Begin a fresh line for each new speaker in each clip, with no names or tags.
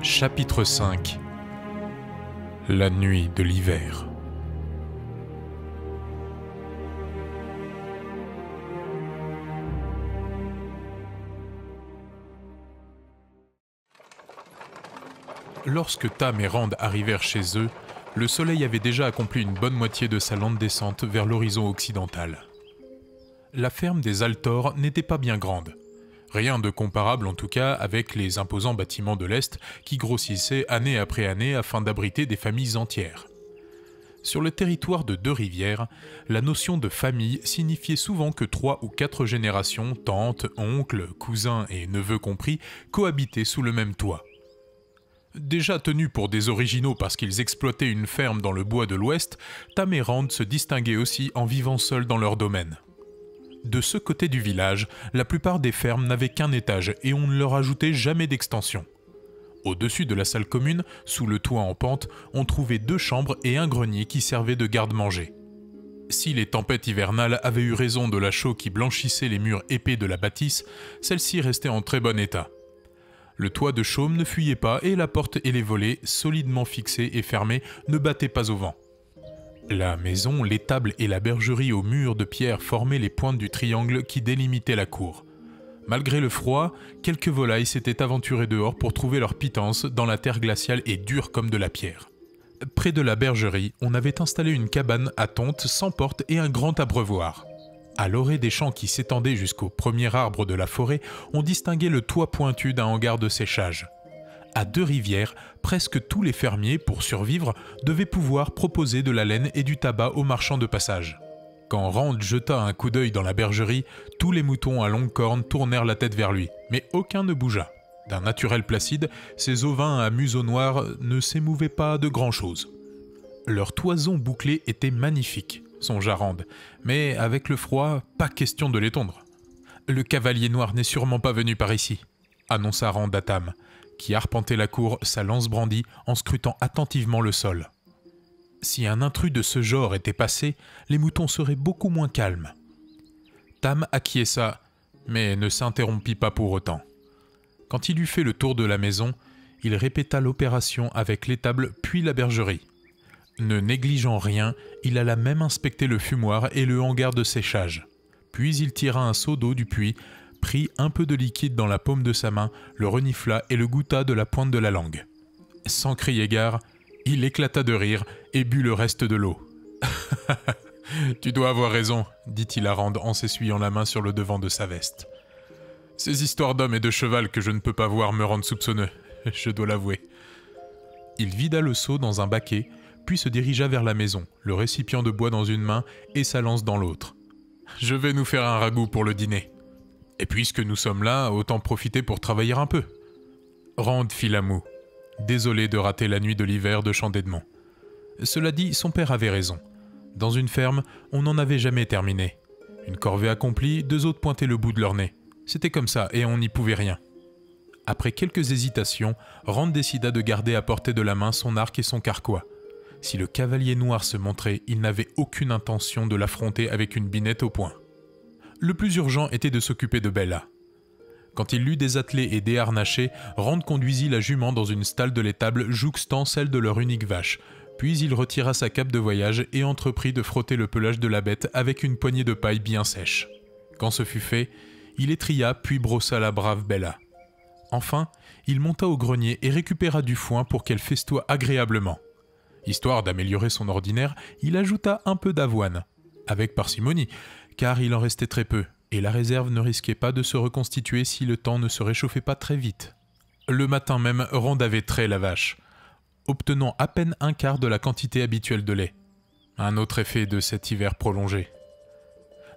Chapitre 5. La nuit de l'hiver. Lorsque Tam et Rand arrivèrent chez eux, le soleil avait déjà accompli une bonne moitié de sa lente descente vers l'horizon occidental. La ferme des Altor n'était pas bien grande. Rien de comparable en tout cas avec les imposants bâtiments de l'Est qui grossissaient année après année afin d'abriter des familles entières. Sur le territoire de Deux-Rivières, la notion de famille signifiait souvent que 3 ou 4 générations, tantes, oncles, cousins et neveux compris, cohabitaient sous le même toit. Déjà tenus pour des originaux parce qu'ils exploitaient une ferme dans le bois de l'Ouest, Tam et Rand se distinguaient aussi en vivant seuls dans leur domaine. De ce côté du village, la plupart des fermes n'avaient qu'un étage et on ne leur ajoutait jamais d'extension. Au-dessus de la salle commune, sous le toit en pente, on trouvait 2 chambres et un grenier qui servaient de garde-manger. Si les tempêtes hivernales avaient eu raison de la chaux qui blanchissait les murs épais de la bâtisse, celle-ci restait en très bon état. Le toit de chaume ne fuyait pas et la porte et les volets, solidement fixés et fermés, ne battaient pas au vent. La maison, l'étable et la bergerie aux murs de pierre formaient les pointes du triangle qui délimitaient la cour. Malgré le froid, quelques volailles s'étaient aventurées dehors pour trouver leur pitance dans la terre glaciale et dure comme de la pierre. Près de la bergerie, on avait installé une cabane à tonte sans porte et un grand abreuvoir. À l'orée des champs qui s'étendaient jusqu'au premier arbre de la forêt, on distinguait le toit pointu d'un hangar de séchage. À Deux-Rivières, presque tous les fermiers, pour survivre, devaient pouvoir proposer de la laine et du tabac aux marchands de passage. Quand Rand jeta un coup d'œil dans la bergerie, tous les moutons à longues cornes tournèrent la tête vers lui, mais aucun ne bougea. D'un naturel placide, ces ovins à museau noir ne s'émouvaient pas de grand-chose. Leur toison bouclée était magnifique, songea Rand, mais avec le froid, pas question de les tondre. « Le cavalier noir n'est sûrement pas venu par ici », annonça Rand à Tam, qui arpentait la cour, sa lance brandie, en scrutant attentivement le sol. Si un intrus de ce genre était passé, les moutons seraient beaucoup moins calmes. Tam acquiesça, mais ne s'interrompit pas pour autant. Quand il eut fait le tour de la maison, il répéta l'opération avec l'étable puis la bergerie. Ne négligeant rien, il alla même inspecter le fumoir et le hangar de séchage. Puis il tira un seau d'eau du puits, prit un peu de liquide dans la paume de sa main, le renifla et le goûta de la pointe de la langue. Sans crier gare, il éclata de rire et but le reste de l'eau. « Tu dois avoir raison, dit-il à Rand en s'essuyant la main sur le devant de sa veste. Ces histoires d'hommes et de cheval que je ne peux pas voir me rendent soupçonneux, je dois l'avouer. » Il vida le seau dans un baquet, puis se dirigea vers la maison, le récipient de bois dans une main et sa lance dans l'autre. « Je vais nous faire un ragoût pour le dîner. Et puisque nous sommes là, autant profiter pour travailler un peu. » Rand fit la moue, désolé de rater la nuit de l'hiver de Champ-d'Edmond. Cela dit, son père avait raison. Dans une ferme, on n'en avait jamais terminé. Une corvée accomplie, 2 autres pointaient le bout de leur nez. C'était comme ça, et on n'y pouvait rien. Après quelques hésitations, Rand décida de garder à portée de la main son arc et son carquois. Si le cavalier noir se montrait, il n'avait aucune intention de l'affronter avec une binette au poing. Le plus urgent était de s'occuper de Bella. Quand il l'eut désattelée et déharnachée, Rand conduisit la jument dans une stalle de l'étable jouxtant celle de leur unique vache, puis il retira sa cape de voyage et entreprit de frotter le pelage de la bête avec une poignée de paille bien sèche. Quand ce fut fait, il étria puis brossa la brave Bella. Enfin, il monta au grenier et récupéra du foin pour qu'elle festoie agréablement. Histoire d'améliorer son ordinaire, il ajouta un peu d'avoine, avec parcimonie, car il en restait très peu, et la réserve ne risquait pas de se reconstituer si le temps ne se réchauffait pas très vite. Le matin même, Rand avait trait la vache, obtenant à peine un quart de la quantité habituelle de lait. Un autre effet de cet hiver prolongé.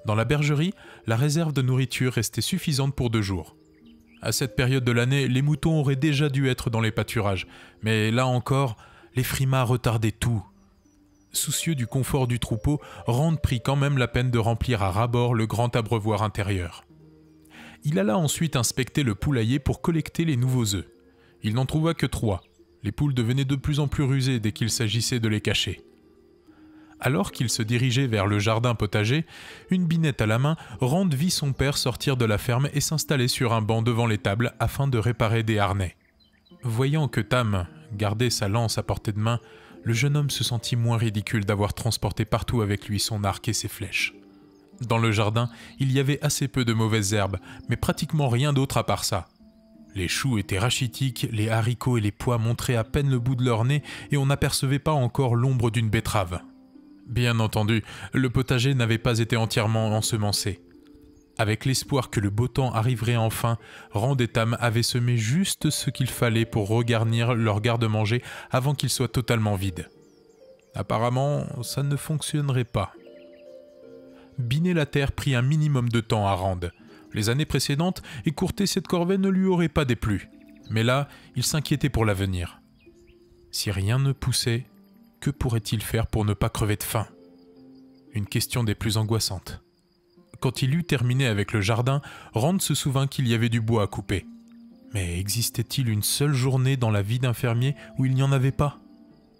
Dans la bergerie, la réserve de nourriture restait suffisante pour 2 jours. À cette période de l'année, les moutons auraient déjà dû être dans les pâturages, mais là encore, les frimas retardaient tout. Soucieux du confort du troupeau, Rand prit quand même la peine de remplir à ras-bord le grand abreuvoir intérieur. Il alla ensuite inspecter le poulailler pour collecter les nouveaux œufs. Il n'en trouva que 3. Les poules devenaient de plus en plus rusées dès qu'il s'agissait de les cacher. Alors qu'il se dirigeait vers le jardin potager, une binette à la main, Rand vit son père sortir de la ferme et s'installer sur un banc devant l'étable afin de réparer des harnais. Voyant que Tam gardait sa lance à portée de main, le jeune homme se sentit moins ridicule d'avoir transporté partout avec lui son arc et ses flèches. Dans le jardin, il y avait assez peu de mauvaises herbes, mais pratiquement rien d'autre à part ça. Les choux étaient rachitiques, les haricots et les pois montraient à peine le bout de leur nez et on n'apercevait pas encore l'ombre d'une betterave. Bien entendu, le potager n'avait pas été entièrement ensemencé. Avec l'espoir que le beau temps arriverait enfin, Rand et Tam avaient semé juste ce qu'il fallait pour regarnir leur garde-manger avant qu'il soit totalement vide. Apparemment, ça ne fonctionnerait pas. Biner la terre prit un minimum de temps à Rand. Les années précédentes, écourter cette corvée ne lui aurait pas déplu. Mais là, il s'inquiétait pour l'avenir. Si rien ne poussait, que pourrait-il faire pour ne pas crever de faim? Une question des plus angoissantes. Quand il eut terminé avec le jardin, Rand se souvint qu'il y avait du bois à couper. Mais existait-il une seule journée dans la vie d'un fermier où il n'y en avait pas?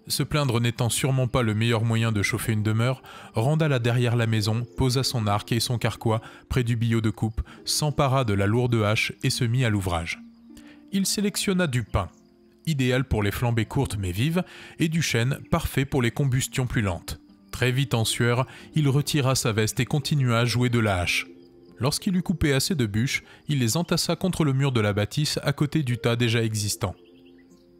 Se plaindre n'étant sûrement pas le meilleur moyen de chauffer une demeure, Rand alla derrière la maison, posa son arc et son carquois près du billot de coupe, s'empara de la lourde hache et se mit à l'ouvrage. Il sélectionna du pain, idéal pour les flambées courtes mais vives, et du chêne, parfait pour les combustions plus lentes. Très vite en sueur, il retira sa veste et continua à jouer de la hache. Lorsqu'il eut coupé assez de bûches, il les entassa contre le mur de la bâtisse à côté du tas déjà existant.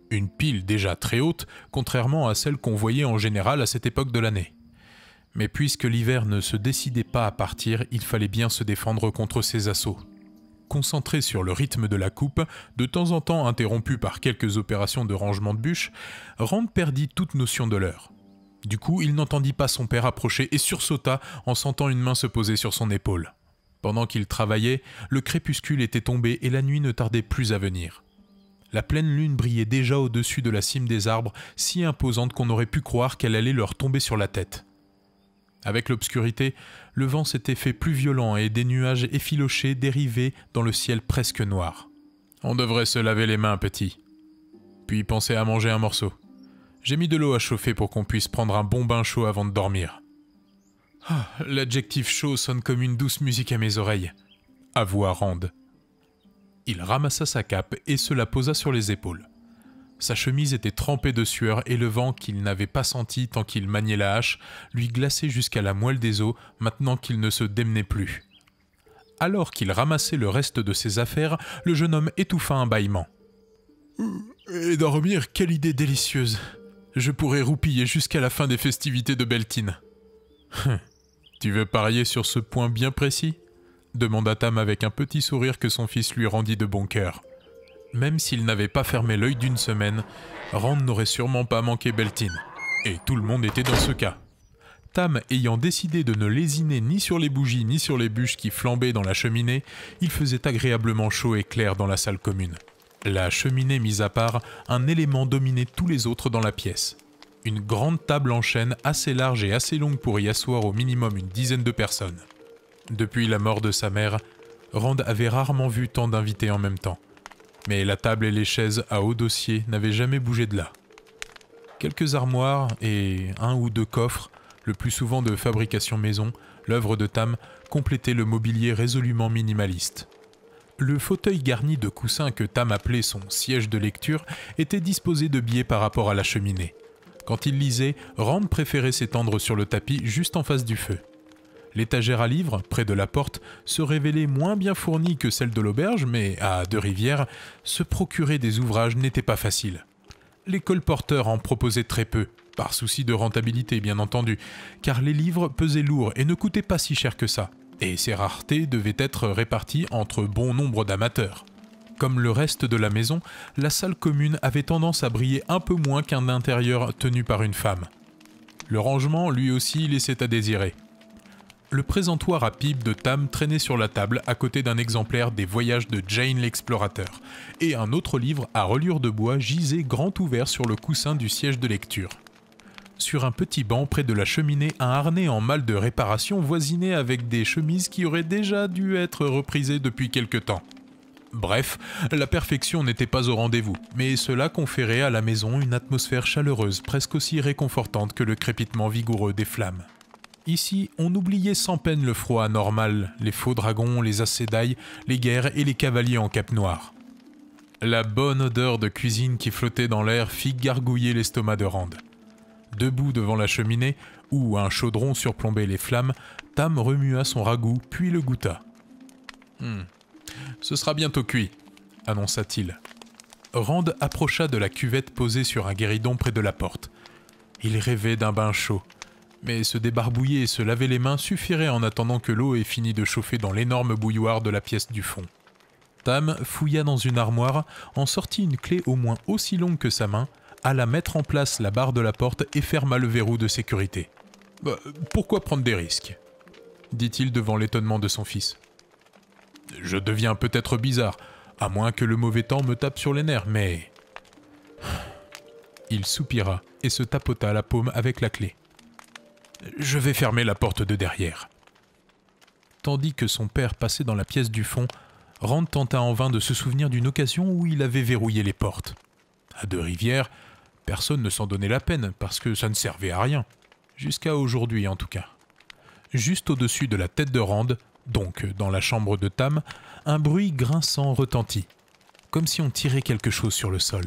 Une pile déjà très haute, contrairement à celle qu'on voyait en général à cette époque de l'année. Mais puisque l'hiver ne se décidait pas à partir, il fallait bien se défendre contre ses assauts. Concentré sur le rythme de la coupe, de temps en temps interrompu par quelques opérations de rangement de bûches, Rand perdit toute notion de l'heure. Du coup, il n'entendit pas son père approcher et sursauta en sentant une main se poser sur son épaule. Pendant qu'il travaillait, le crépuscule était tombé et la nuit ne tardait plus à venir. La pleine lune brillait déjà au-dessus de la cime des arbres, si imposante qu'on aurait pu croire qu'elle allait leur tomber sur la tête. Avec l'obscurité, le vent s'était fait plus violent et des nuages effilochés dérivaient dans le ciel presque noir. « On devrait se laver les mains, petit. Puis penser à manger un morceau. J'ai mis de l'eau à chauffer pour qu'on puisse prendre un bon bain chaud avant de dormir. » L'adjectif chaud sonne comme une douce musique à mes oreilles, avoua Rand. Il ramassa sa cape et se la posa sur les épaules. Sa chemise était trempée de sueur et le vent qu'il n'avait pas senti tant qu'il maniait la hache lui glaçait jusqu'à la moelle des os maintenant qu'il ne se démenait plus. Alors qu'il ramassait le reste de ses affaires, le jeune homme étouffa un bâillement. « Et dormir, quelle idée délicieuse! Je pourrais roupiller jusqu'à la fin des festivités de Beltane. »« Tu veux parier sur ce point bien précis ?» demanda Tam avec un petit sourire que son fils lui rendit de bon cœur. Même s'il n'avait pas fermé l'œil d'une semaine, Rand n'aurait sûrement pas manqué Beltane. Et tout le monde était dans ce cas. Tam ayant décidé de ne lésiner ni sur les bougies ni sur les bûches qui flambaient dans la cheminée, il faisait agréablement chaud et clair dans la salle commune. La cheminée mise à part, un élément dominait tous les autres dans la pièce. Une grande table en chêne assez large et assez longue pour y asseoir au minimum une dizaine de personnes. Depuis la mort de sa mère, Rand avait rarement vu tant d'invités en même temps. Mais la table et les chaises à haut dossier n'avaient jamais bougé de là. Quelques armoires et un ou deux coffres, le plus souvent de fabrication maison, l'œuvre de Tam, complétaient le mobilier résolument minimaliste. Le fauteuil garni de coussins que Tam appelait son siège de lecture était disposé de biais par rapport à la cheminée. Quand il lisait, Rand préférait s'étendre sur le tapis juste en face du feu. L'étagère à livres, près de la porte, se révélait moins bien fournie que celle de l'auberge, mais à Deux-Rivières, se procurer des ouvrages n'était pas facile. Les colporteurs en proposaient très peu, par souci de rentabilité bien entendu, car les livres pesaient lourd et ne coûtaient pas si cher que ça, et ces raretés devaient être réparties entre bon nombre d'amateurs. Comme le reste de la maison, la salle commune avait tendance à briller un peu moins qu'un intérieur tenu par une femme. Le rangement, lui aussi, laissait à désirer. Le présentoir à pipe de Tam traînait sur la table à côté d'un exemplaire des Voyages de Jane l'explorateur, et un autre livre à reliure de bois gisait grand ouvert sur le coussin du siège de lecture. Sur un petit banc près de la cheminée, un harnais en mal de réparation voisinait avec des chemises qui auraient déjà dû être reprisées depuis quelque temps. Bref, la perfection n'était pas au rendez-vous, mais cela conférait à la maison une atmosphère chaleureuse presque aussi réconfortante que le crépitement vigoureux des flammes. Ici, on oubliait sans peine le froid anormal, les faux dragons, les assédailles, les guerres et les cavaliers en cape noire. La bonne odeur de cuisine qui flottait dans l'air fit gargouiller l'estomac de Rand. Debout devant la cheminée, où un chaudron surplombait les flammes, Tam remua son ragoût, puis le goûta. « Ce sera bientôt cuit », annonça-t-il. Rand approcha de la cuvette posée sur un guéridon près de la porte. Il rêvait d'un bain chaud, mais se débarbouiller et se laver les mains suffirait en attendant que l'eau ait fini de chauffer dans l'énorme bouilloire de la pièce du fond. Tam fouilla dans une armoire, en sortit une clé au moins aussi longue que sa main, alla mettre en place la barre de la porte et ferma le verrou de sécurité. « Pourquoi prendre des risques ?» dit-il devant l'étonnement de son fils. « Je deviens peut-être bizarre, à moins que le mauvais temps me tape sur les nerfs, mais... » Il soupira et se tapota la paume avec la clé. « Je vais fermer la porte de derrière. » Tandis que son père passait dans la pièce du fond, Rand tenta en vain de se souvenir d'une occasion où il avait verrouillé les portes. À Deux-Rivières, personne ne s'en donnait la peine parce que ça ne servait à rien. Jusqu'à aujourd'hui en tout cas. Juste au-dessus de la tête de Rand, donc dans la chambre de Tam, un bruit grinçant retentit, comme si on tirait quelque chose sur le sol.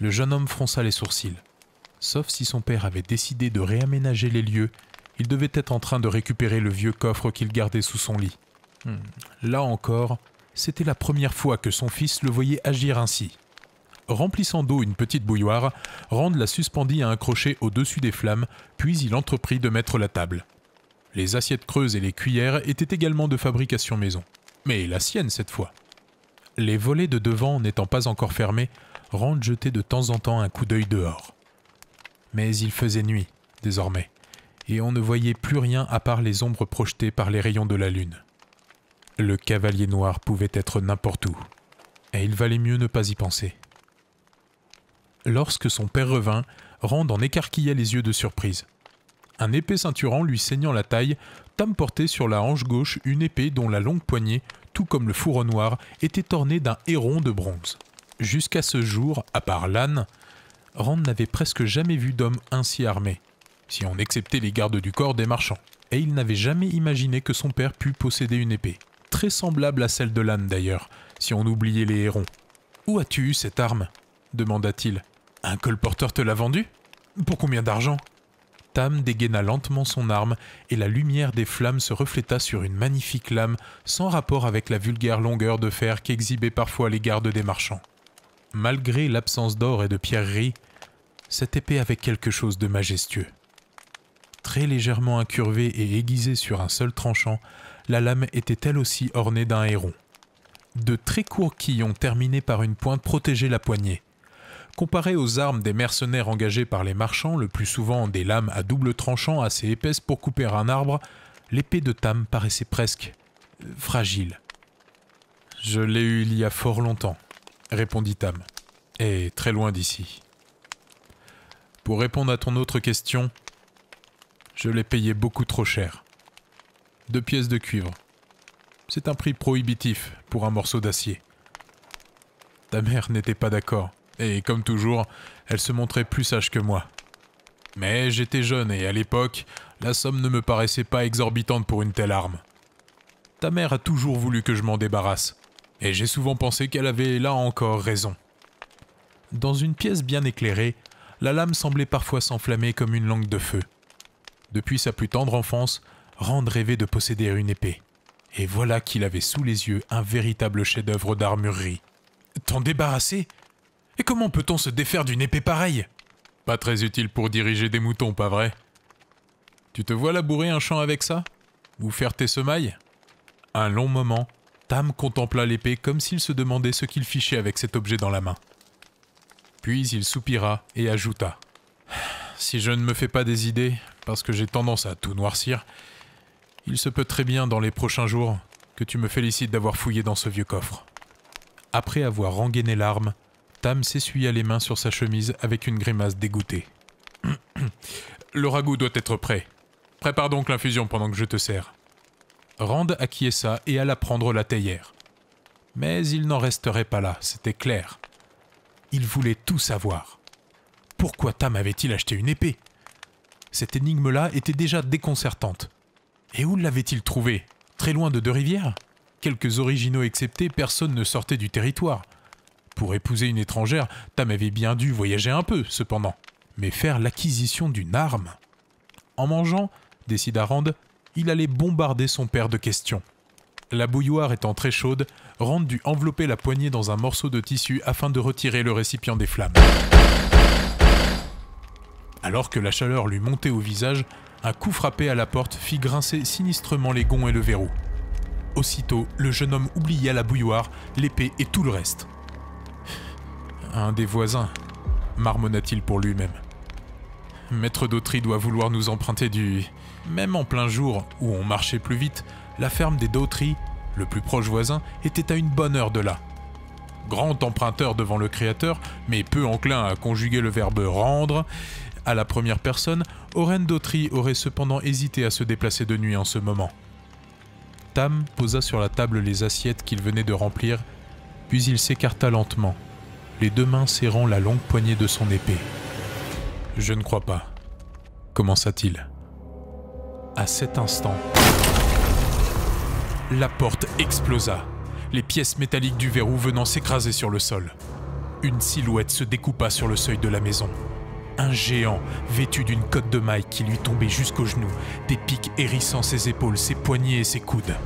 Le jeune homme fronça les sourcils. Sauf si son père avait décidé de réaménager les lieux, il devait être en train de récupérer le vieux coffre qu'il gardait sous son lit. Là encore, c'était la première fois que son fils le voyait agir ainsi. Remplissant d'eau une petite bouilloire, Rand la suspendit à un crochet au-dessus des flammes, puis il entreprit de mettre la table. Les assiettes creuses et les cuillères étaient également de fabrication maison, mais la sienne cette fois. Les volets de devant n'étant pas encore fermés, Rand jetait de temps en temps un coup d'œil dehors. Mais il faisait nuit, désormais, et on ne voyait plus rien à part les ombres projetées par les rayons de la lune. Le cavalier noir pouvait être n'importe où, et il valait mieux ne pas y penser. Lorsque son père revint, Rand en écarquilla les yeux de surprise. Un épais ceinturan lui saignant la taille, Tam portait sur la hanche gauche une épée dont la longue poignée, tout comme le fourreau noir, était ornée d'un héron de bronze. Jusqu'à ce jour, à part l'âne, Rand n'avait presque jamais vu d'homme ainsi armé, si on exceptait les gardes du corps des marchands, et il n'avait jamais imaginé que son père pût posséder une épée. Très semblable à celle de l'âne d'ailleurs, si on oubliait les hérons. « Où as-tu eu cette arme ?» demanda-t-il. « Un colporteur te l'a vendue ? Pour combien d'argent ?» Tam dégaina lentement son arme et la lumière des flammes se refléta sur une magnifique lame sans rapport avec la vulgaire longueur de fer qu'exhibaient parfois les gardes des marchands. Malgré l'absence d'or et de pierreries, cette épée avait quelque chose de majestueux. Très légèrement incurvée et aiguisée sur un seul tranchant, la lame était elle aussi ornée d'un héron. De très courts quillons terminés par une pointe protégeaient la poignée. Comparée aux armes des mercenaires engagés par les marchands, le plus souvent des lames à double tranchant assez épaisses pour couper un arbre, l'épée de Tam paraissait presque fragile. « Je l'ai eue il y a fort longtemps », répondit Tam, « et très loin d'ici. Pour répondre à ton autre question, je l'ai payé beaucoup trop cher. 2 pièces de cuivre. C'est un prix prohibitif pour un morceau d'acier. Ta mère n'était pas d'accord. Et comme toujours, elle se montrait plus sage que moi. Mais j'étais jeune et à l'époque, la somme ne me paraissait pas exorbitante pour une telle arme. Ta mère a toujours voulu que je m'en débarrasse, et j'ai souvent pensé qu'elle avait là encore raison. Dans une pièce bien éclairée, la lame semblait parfois s'enflammer comme une langue de feu. Depuis sa plus tendre enfance, Rand rêvait de posséder une épée. Et voilà qu'il avait sous les yeux un véritable chef-d'œuvre d'armurerie. « T'en débarrasser ? Et comment peut-on se défaire d'une épée pareille ? Pas très utile pour diriger des moutons, pas vrai ? Tu te vois labourer un champ avec ça ? Ou faire tes semailles ? » Un long moment, Tam contempla l'épée comme s'il se demandait ce qu'il fichait avec cet objet dans la main. Puis il soupira et ajouta : « Si je ne me fais pas des idées, parce que j'ai tendance à tout noircir, il se peut très bien dans les prochains jours que tu me félicites d'avoir fouillé dans ce vieux coffre. » Après avoir rengainé l'arme, Tam s'essuya les mains sur sa chemise avec une grimace dégoûtée. « Le ragoût doit être prêt. Prépare donc l'infusion pendant que je te sers. » Rand acquiesça et alla prendre la théière. Mais il n'en resterait pas là, c'était clair. Il voulait tout savoir. Pourquoi Tam avait-il acheté une épée ? Cette énigme-là était déjà déconcertante. Et où l'avait-il trouvée ? Très loin de Deux-Rivières ? Quelques originaux exceptés, personne ne sortait du territoire. Pour épouser une étrangère, Tam avait bien dû voyager un peu, cependant. Mais faire l'acquisition d'une arme? En mangeant, décida Rand, il allait bombarder son père de questions. La bouilloire étant très chaude, Rand dut envelopper la poignée dans un morceau de tissu afin de retirer le récipient des flammes. Alors que la chaleur lui montait au visage, un coup frappé à la porte fit grincer sinistrement les gonds et le verrou. Aussitôt, le jeune homme oublia la bouilloire, l'épée et tout le reste. « Un des voisins », marmonna-t-il pour lui-même. « Maître d'Autry doit vouloir nous emprunter du... » Même en plein jour, où on marchait plus vite, la ferme des Dautry, le plus proche voisin, était à une bonne heure de là. Grand emprunteur devant le Créateur, mais peu enclin à conjuguer le verbe « rendre », à la première personne, Oren Dautry aurait cependant hésité à se déplacer de nuit en ce moment. Tam posa sur la table les assiettes qu'il venait de remplir, puis il s'écarta lentement, les deux mains serrant la longue poignée de son épée. « Je ne crois pas. » commença-t-il. À cet instant, la porte explosa, les pièces métalliques du verrou venant s'écraser sur le sol. Une silhouette se découpa sur le seuil de la maison. Un géant, vêtu d'une cotte de maille qui lui tombait jusqu'aux genoux, des pics hérissant ses épaules, ses poignets et ses coudes.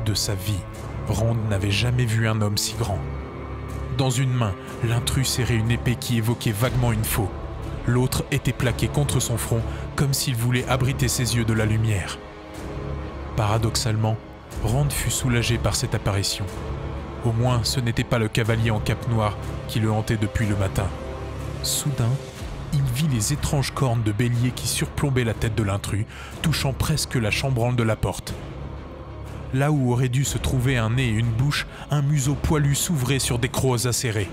De sa vie, Rand n'avait jamais vu un homme si grand. Dans une main, l'intrus serrait une épée qui évoquait vaguement une faux. L'autre était plaquée contre son front, comme s'il voulait abriter ses yeux de la lumière. Paradoxalement, Rand fut soulagé par cette apparition. Au moins, ce n'était pas le cavalier en cape noire qui le hantait depuis le matin. Soudain, il vit les étranges cornes de bélier qui surplombaient la tête de l'intrus, touchant presque la chambranle de la porte. Là où aurait dû se trouver un nez et une bouche, un museau poilu s'ouvrait sur des crocs acérés.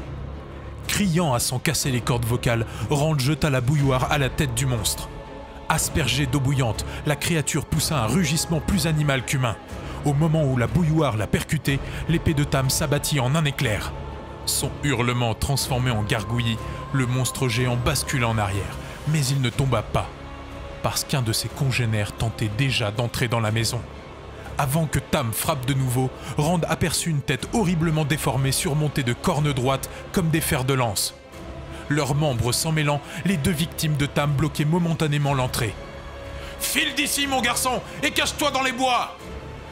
Criant à s'en casser les cordes vocales, Rand jeta la bouilloire à la tête du monstre. Aspergée d'eau bouillante, la créature poussa un rugissement plus animal qu'humain. Au moment où la bouilloire la percutait, l'épée de Tam s'abattit en un éclair. Son hurlement transformé en gargouillis, le monstre géant bascula en arrière, mais il ne tomba pas, parce qu'un de ses congénères tentait déjà d'entrer dans la maison. Avant que Tam frappe de nouveau, Rand aperçut une tête horriblement déformée surmontée de cornes droites comme des fers de lance. Leurs membres s'en mêlant, les deux victimes de Tam bloquaient momentanément l'entrée. « File d'ici, mon garçon, et cache-toi dans les bois !»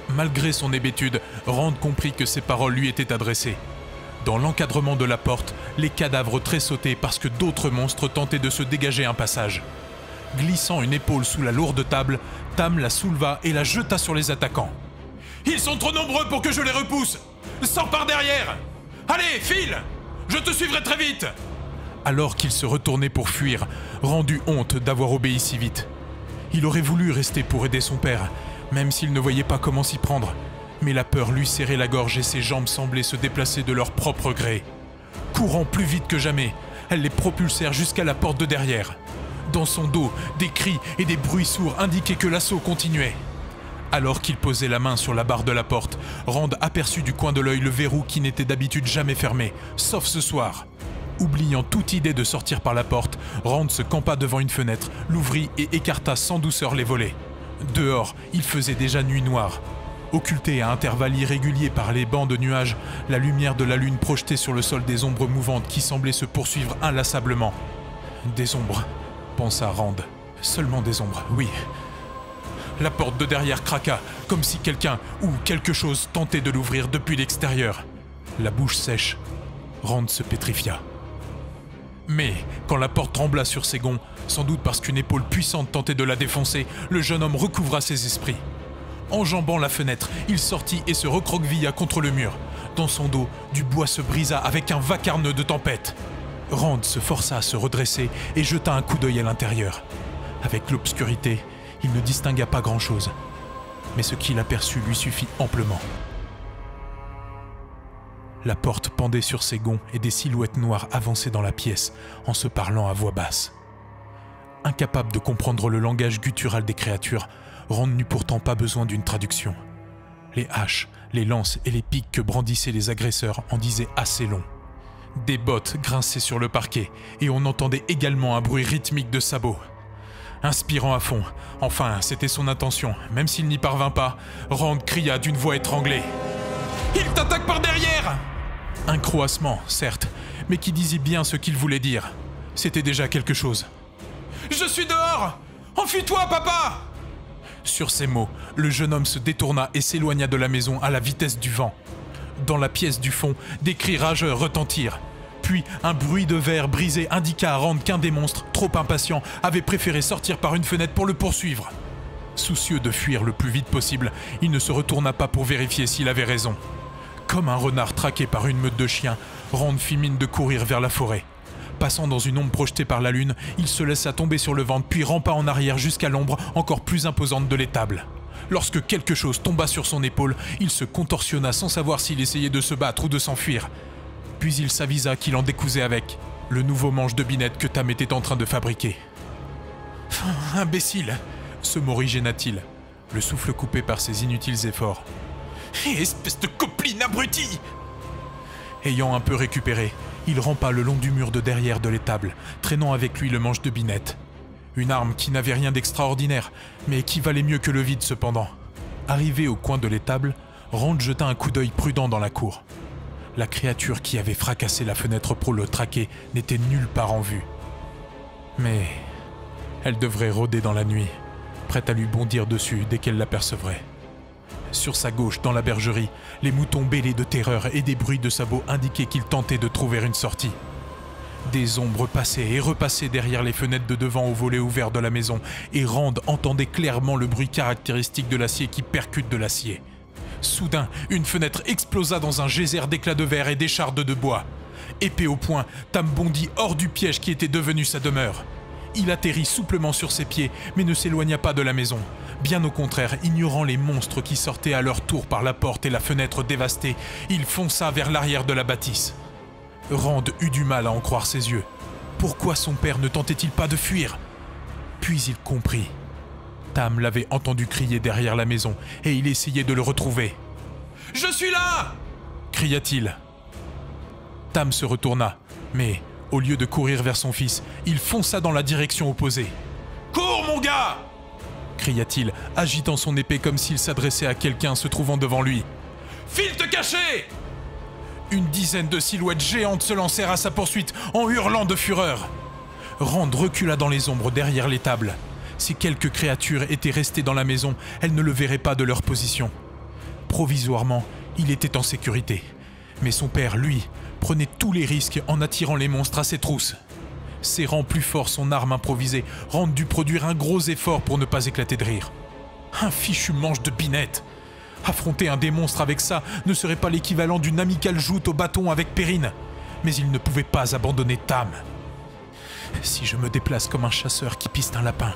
Malgré son hébétude, Rand comprit que ces paroles lui étaient adressées. Dans l'encadrement de la porte, les cadavres tressautaient parce que d'autres monstres tentaient de se dégager un passage. Glissant une épaule sous la lourde table, Tam la souleva et la jeta sur les attaquants. « Ils sont trop nombreux pour que je les repousse! Sors par derrière! Allez, file! Je te suivrai très vite !» Alors qu'il se retournait pour fuir, Rand eut honte d'avoir obéi si vite. Il aurait voulu rester pour aider son père, même s'il ne voyait pas comment s'y prendre. Mais la peur lui serrait la gorge et ses jambes semblaient se déplacer de leur propre gré. Courant plus vite que jamais, elles les propulsèrent jusqu'à la porte de derrière. Dans son dos, des cris et des bruits sourds indiquaient que l'assaut continuait. Alors qu'il posait la main sur la barre de la porte, Rand aperçut du coin de l'œil le verrou qui n'était d'habitude jamais fermé, sauf ce soir. Oubliant toute idée de sortir par la porte, Rand se campa devant une fenêtre, l'ouvrit et écarta sans douceur les volets. Dehors, il faisait déjà nuit noire. Occultée à intervalles irréguliers par les bancs de nuages, la lumière de la lune projetait sur le sol des ombres mouvantes qui semblaient se poursuivre inlassablement. Des ombres, pensa Rand. Seulement des ombres, oui. La porte de derrière craqua, comme si quelqu'un ou quelque chose tentait de l'ouvrir depuis l'extérieur. La bouche sèche, Rand se pétrifia. Mais, quand la porte trembla sur ses gonds, sans doute parce qu'une épaule puissante tentait de la défoncer, le jeune homme recouvra ses esprits. Enjambant la fenêtre, il sortit et se recroquevilla contre le mur. Dans son dos, du bois se brisa avec un vacarme de tempête. Rand se força à se redresser et jeta un coup d'œil à l'intérieur. Avec l'obscurité, il ne distingua pas grand-chose. Mais ce qu'il aperçut lui suffit amplement. La porte pendait sur ses gonds et des silhouettes noires avançaient dans la pièce en se parlant à voix basse. Incapable de comprendre le langage guttural des créatures, Rand n'eut pourtant pas besoin d'une traduction. Les haches, les lances et les pics que brandissaient les agresseurs en disaient assez long. Des bottes grinçaient sur le parquet et on entendait également un bruit rythmique de sabots. Inspirant à fond, enfin c'était son intention, même s'il n'y parvint pas, Rand cria d'une voix étranglée. « Il t'attaque par derrière !» Un croassement, certes, mais qui disait bien ce qu'il voulait dire. C'était déjà quelque chose. « Je suis dehors! Enfuis-toi, papa !» Sur ces mots, le jeune homme se détourna et s'éloigna de la maison à la vitesse du vent. Dans la pièce du fond, des cris rageurs retentirent. Puis, un bruit de verre brisé indiqua à Rand qu'un des monstres, trop impatient, avait préféré sortir par une fenêtre pour le poursuivre. Soucieux de fuir le plus vite possible, il ne se retourna pas pour vérifier s'il avait raison. Comme un renard traqué par une meute de chiens, Rand fit mine de courir vers la forêt. Passant dans une ombre projetée par la lune, il se laissa tomber sur le ventre puis rampa en arrière jusqu'à l'ombre encore plus imposante de l'étable. Lorsque quelque chose tomba sur son épaule, il se contorsionna sans savoir s'il essayait de se battre ou de s'enfuir. Puis il s'avisa qu'il en décousait avec le nouveau manche de binette que Tam était en train de fabriquer. « Imbécile !» se morigéna-t-il, le souffle coupé par ses inutiles efforts. « Espèce de copine abrutie !» Ayant un peu récupéré, il rampa le long du mur de derrière de l'étable, traînant avec lui le manche de binette. Une arme qui n'avait rien d'extraordinaire, mais qui valait mieux que le vide cependant. Arrivé au coin de l'étable, Rand jeta un coup d'œil prudent dans la cour. La créature qui avait fracassé la fenêtre pour le traquer n'était nulle part en vue. Mais elle devrait rôder dans la nuit, prête à lui bondir dessus dès qu'elle l'apercevrait. Sur sa gauche, dans la bergerie, les moutons bêlaient de terreur et des bruits de sabots indiquaient qu'il tentait de trouver une sortie. Des ombres passaient et repassaient derrière les fenêtres de devant au volet ouvert de la maison, et Rand entendait clairement le bruit caractéristique de l'acier qui percute de l'acier. Soudain, une fenêtre explosa dans un geyser d'éclats de verre et d'échardes de bois. Épée au poing, Tam bondit hors du piège qui était devenu sa demeure. Il atterrit souplement sur ses pieds, mais ne s'éloigna pas de la maison. Bien au contraire, ignorant les monstres qui sortaient à leur tour par la porte et la fenêtre dévastée, il fonça vers l'arrière de la bâtisse. Rand eut du mal à en croire ses yeux. Pourquoi son père ne tentait-il pas de fuir? Puis il comprit. Tam l'avait entendu crier derrière la maison et il essayait de le retrouver. « Je suis là !» cria-t-il. Tam se retourna, mais au lieu de courir vers son fils, il fonça dans la direction opposée. « Cours, mon gars !» cria-t-il, agitant son épée comme s'il s'adressait à quelqu'un se trouvant devant lui. « File te cacher !» Une dizaine de silhouettes géantes se lancèrent à sa poursuite en hurlant de fureur. Rand recula dans les ombres derrière l'étable. Si quelques créatures étaient restées dans la maison, elles ne le verraient pas de leur position. Provisoirement, il était en sécurité. Mais son père, lui, prenait tous les risques en attirant les monstres à ses trousses. Serrant plus fort son arme improvisée, Rand dut produire un gros effort pour ne pas éclater de rire. Un fichu manche de binette! Affronter un des monstres avec ça ne serait pas l'équivalent d'une amicale joute au bâton avec Perrine. Mais il ne pouvait pas abandonner Tam. « Si je me déplace comme un chasseur qui piste un lapin, »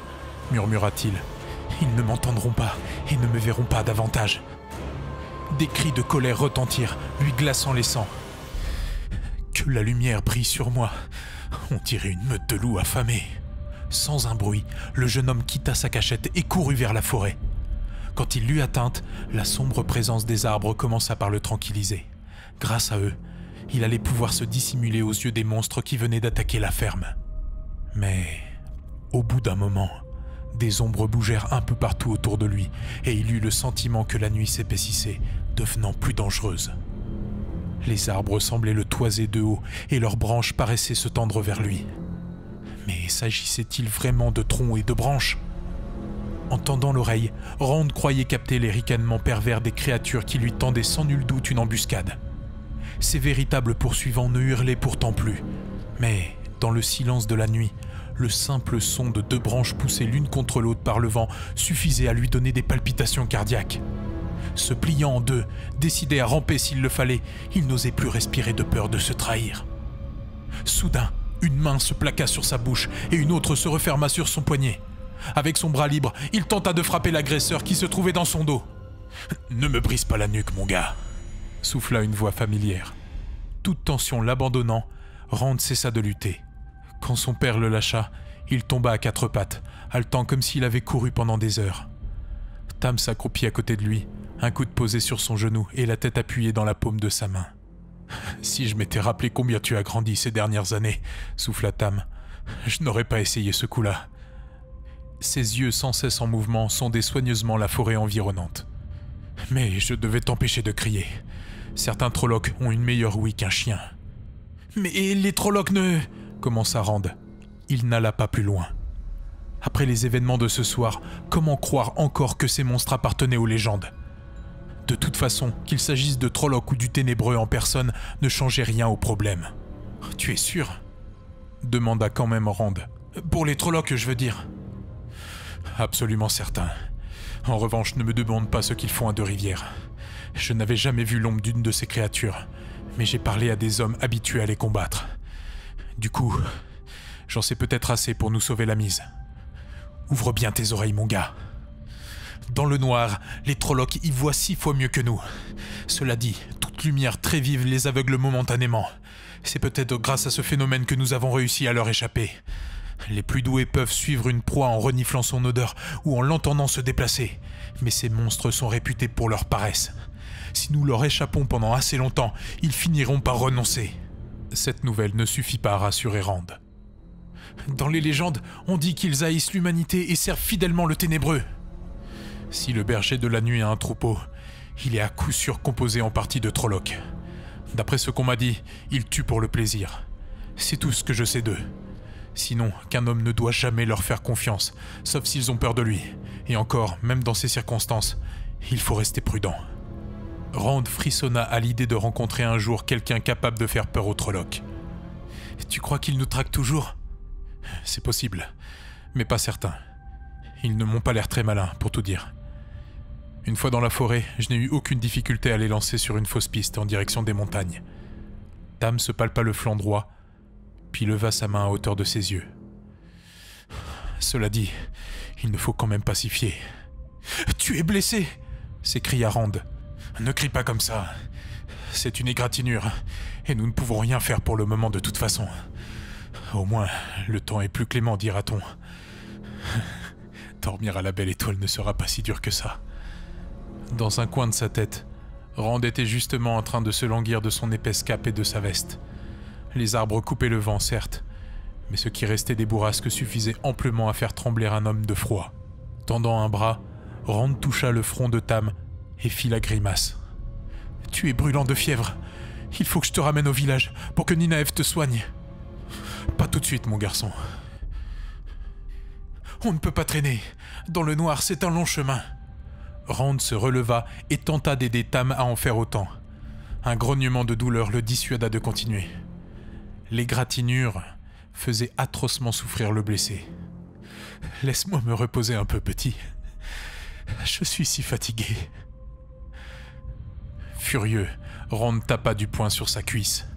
murmura-t-il, « ils ne m'entendront pas et ne me verront pas davantage. » Des cris de colère retentirent, lui glaçant les sangs. « Que la lumière brille sur moi, on dirait une meute de loups affamés. » Sans un bruit, le jeune homme quitta sa cachette et courut vers la forêt. Quand il l'eut atteinte, la sombre présence des arbres commença par le tranquilliser. Grâce à eux, il allait pouvoir se dissimuler aux yeux des monstres qui venaient d'attaquer la ferme. Mais, au bout d'un moment, des ombres bougèrent un peu partout autour de lui et il eut le sentiment que la nuit s'épaississait, devenant plus dangereuse. Les arbres semblaient le toiser de haut et leurs branches paraissaient se tendre vers lui. Mais s'agissait-il vraiment de troncs et de branches ? En tendant l'oreille, Rand croyait capter les ricanements pervers des créatures qui lui tendaient sans nul doute une embuscade. Ses véritables poursuivants ne hurlaient pourtant plus, mais dans le silence de la nuit, le simple son de deux branches poussées l'une contre l'autre par le vent suffisait à lui donner des palpitations cardiaques. Se pliant en deux, décidé à ramper s'il le fallait, il n'osait plus respirer de peur de se trahir. Soudain, une main se plaqua sur sa bouche et une autre se referma sur son poignet. Avec son bras libre, il tenta de frapper l'agresseur qui se trouvait dans son dos. « Ne me brise pas la nuque, mon gars !» souffla une voix familière. Toute tension l'abandonnant, Rand cessa de lutter. Quand son père le lâcha, il tomba à quatre pattes, haletant comme s'il avait couru pendant des heures. Tam s'accroupit à côté de lui, un coude posé sur son genou et la tête appuyée dans la paume de sa main. « Si je m'étais rappelé combien tu as grandi ces dernières années, » souffla Tam, « je n'aurais pas essayé ce coup-là. » Ses yeux sans cesse en mouvement sondaient soigneusement la forêt environnante. « Mais je devais t'empêcher de crier. Certains Trollocs ont une meilleure ouïe qu'un chien. « Mais les Trollocs ne... » commença Rand. Il n'alla pas plus loin. Après les événements de ce soir, comment croire encore que ces monstres appartenaient aux légendes? De toute façon, qu'il s'agisse de Trollocs ou du Ténébreux en personne, ne changeait rien au problème. « Tu es sûr ?» demanda quand même Rand. « Pour les Trollocs, je veux dire. »« Absolument certain. En revanche, ne me demande pas ce qu'ils font à Deux-Rivières. Je n'avais jamais vu l'ombre d'une de ces créatures, mais j'ai parlé à des hommes habitués à les combattre. Du coup, j'en sais peut-être assez pour nous sauver la mise. Ouvre bien tes oreilles, mon gars. Dans le noir, les Trollocs y voient 6 fois mieux que nous. Cela dit, toute lumière très vive les aveugle momentanément. C'est peut-être grâce à ce phénomène que nous avons réussi à leur échapper. Les plus doués peuvent suivre une proie en reniflant son odeur ou en l'entendant se déplacer, mais ces monstres sont réputés pour leur paresse. Si nous leur échappons pendant assez longtemps, ils finiront par renoncer. Cette nouvelle ne suffit pas à rassurer Rand. Dans les légendes, on dit qu'ils haïssent l'humanité et servent fidèlement le Ténébreux. Si le berger de la nuit a un troupeau, il est à coup sûr composé en partie de Trollocs. D'après ce qu'on m'a dit, ils tuent pour le plaisir. C'est tout ce que je sais d'eux. Sinon, qu'un homme ne doit jamais leur faire confiance, sauf s'ils ont peur de lui. Et encore, même dans ces circonstances, il faut rester prudent. Rand frissonna à l'idée de rencontrer un jour quelqu'un capable de faire peur aux Trollocs. « Tu crois qu'ils nous traquent toujours ?» ?»« C'est possible, mais pas certain. Ils ne m'ont pas l'air très malins, pour tout dire. Une fois dans la forêt, je n'ai eu aucune difficulté à les lancer sur une fausse piste en direction des montagnes. » Tam se palpa le flanc droit, puis leva sa main à hauteur de ses yeux. « Cela dit, il ne faut quand même pas s'y fier. »« Tu es blessé !» s'écria Rand. « Ne crie pas comme ça. C'est une égratignure, et nous ne pouvons rien faire pour le moment de toute façon. Au moins, le temps est plus clément, dira-t-on. Dormir à la belle étoile ne sera pas si dur que ça. » Dans un coin de sa tête, Rand était justement en train de se languir de son épaisse cape et de sa veste. Les arbres coupaient le vent, certes, mais ce qui restait des bourrasques suffisait amplement à faire trembler un homme de froid. Tendant un bras, Rand toucha le front de Tam et fit la grimace. « Tu es brûlant de fièvre. Il faut que je te ramène au village pour que Ninaev te soigne. »« Pas tout de suite, mon garçon. On ne peut pas traîner. Dans le noir, c'est un long chemin. » Rand se releva et tenta d'aider Tam à en faire autant. Un grognement de douleur le dissuada de continuer. L'égratignure faisait atrocement souffrir le blessé. « Laisse-moi me reposer un peu, petit. Je suis si fatigué. » Furieux, Rand tapa du poing sur sa cuisse.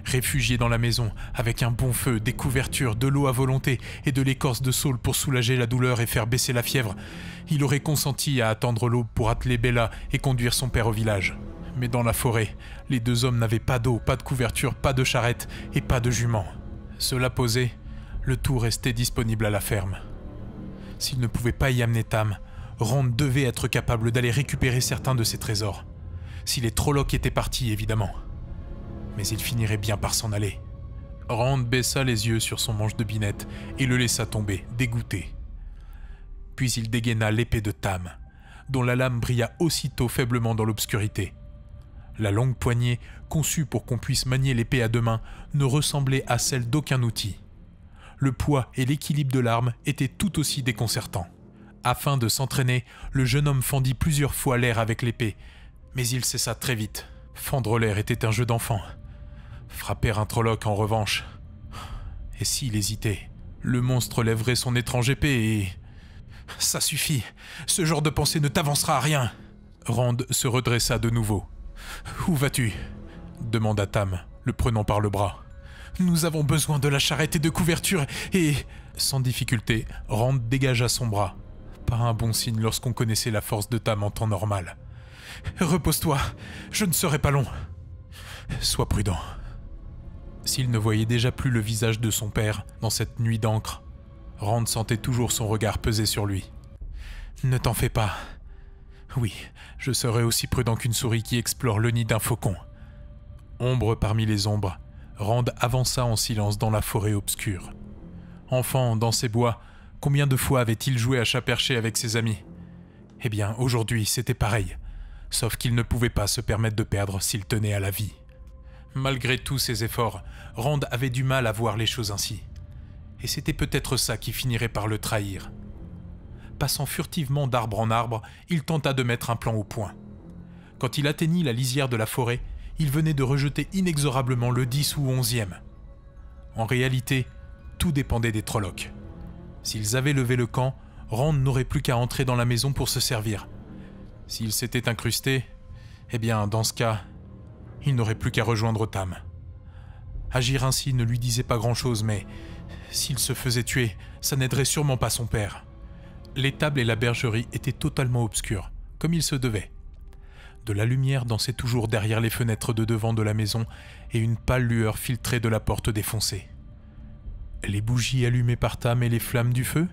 Réfugié dans la maison, avec un bon feu, des couvertures, de l'eau à volonté et de l'écorce de saule pour soulager la douleur et faire baisser la fièvre, il aurait consenti à attendre l'aube pour atteler Bella et conduire son père au village. Mais dans la forêt, les 2 hommes n'avaient pas d'eau, pas de couverture, pas de charrette et pas de jument. Cela posé, le tout restait disponible à la ferme. S'il ne pouvait pas y amener Tam, Rand devait être capable d'aller récupérer certains de ses trésors. Si les Trollocs étaient partis, évidemment. Mais il finirait bien par s'en aller. Rand baissa les yeux sur son manche de binette et le laissa tomber, dégoûté. Puis il dégaina l'épée de Tam, dont la lame brilla aussitôt faiblement dans l'obscurité. La longue poignée, conçue pour qu'on puisse manier l'épée à 2 mains, ne ressemblait à celle d'aucun outil. Le poids et l'équilibre de l'arme étaient tout aussi déconcertants. Afin de s'entraîner, le jeune homme fendit plusieurs fois l'air avec l'épée, mais il cessa très vite. Fendre l'air était un jeu d'enfant. Frapper un Trolloc, en revanche... Et s'il hésitait, le monstre lèverait son étrange épée et... « Ça suffit, ce genre de pensée ne t'avancera à rien !» Rand se redressa de nouveau. « Où vas-tu » demanda Tam, le prenant par le bras. « Nous avons besoin de la charrette et de couverture et... » Sans difficulté, Rand dégagea son bras. Pas un bon signe lorsqu'on connaissait la force de Tam en temps normal. « Repose-toi, je ne serai pas long. »« Sois prudent. » S'il ne voyait déjà plus le visage de son père dans cette nuit d'encre, Rand sentait toujours son regard peser sur lui. « Ne t'en fais pas. Oui, je serai aussi prudent qu'une souris qui explore le nid d'un faucon. » Ombre parmi les ombres, Rand avança en silence dans la forêt obscure. Enfant, dans ces bois, combien de fois avait-il joué à chat perché avec ses amis ? Eh bien, aujourd'hui, c'était pareil. Sauf qu'il ne pouvait pas se permettre de perdre s'il tenait à la vie. Malgré tous ses efforts, Rand avait du mal à voir les choses ainsi. Et c'était peut-être ça qui finirait par le trahir. Passant furtivement d'arbre en arbre, il tenta de mettre un plan au point. Quand il atteignit la lisière de la forêt, il venait de rejeter inexorablement le 10 ou 11e. En réalité, tout dépendait des Trollocs. S'ils avaient levé le camp, Rand n'aurait plus qu'à entrer dans la maison pour se servir. S'il s'était incrusté, eh bien, dans ce cas, il n'aurait plus qu'à rejoindre Tam. Agir ainsi ne lui disait pas grand-chose, mais s'il se faisait tuer, ça n'aiderait sûrement pas son père. L'étable et la bergerie étaient totalement obscures, comme il se devait. De la lumière dansait toujours derrière les fenêtres de devant de la maison et une pâle lueur filtrait de la porte défoncée. Les bougies allumées par Tam et les flammes du feu?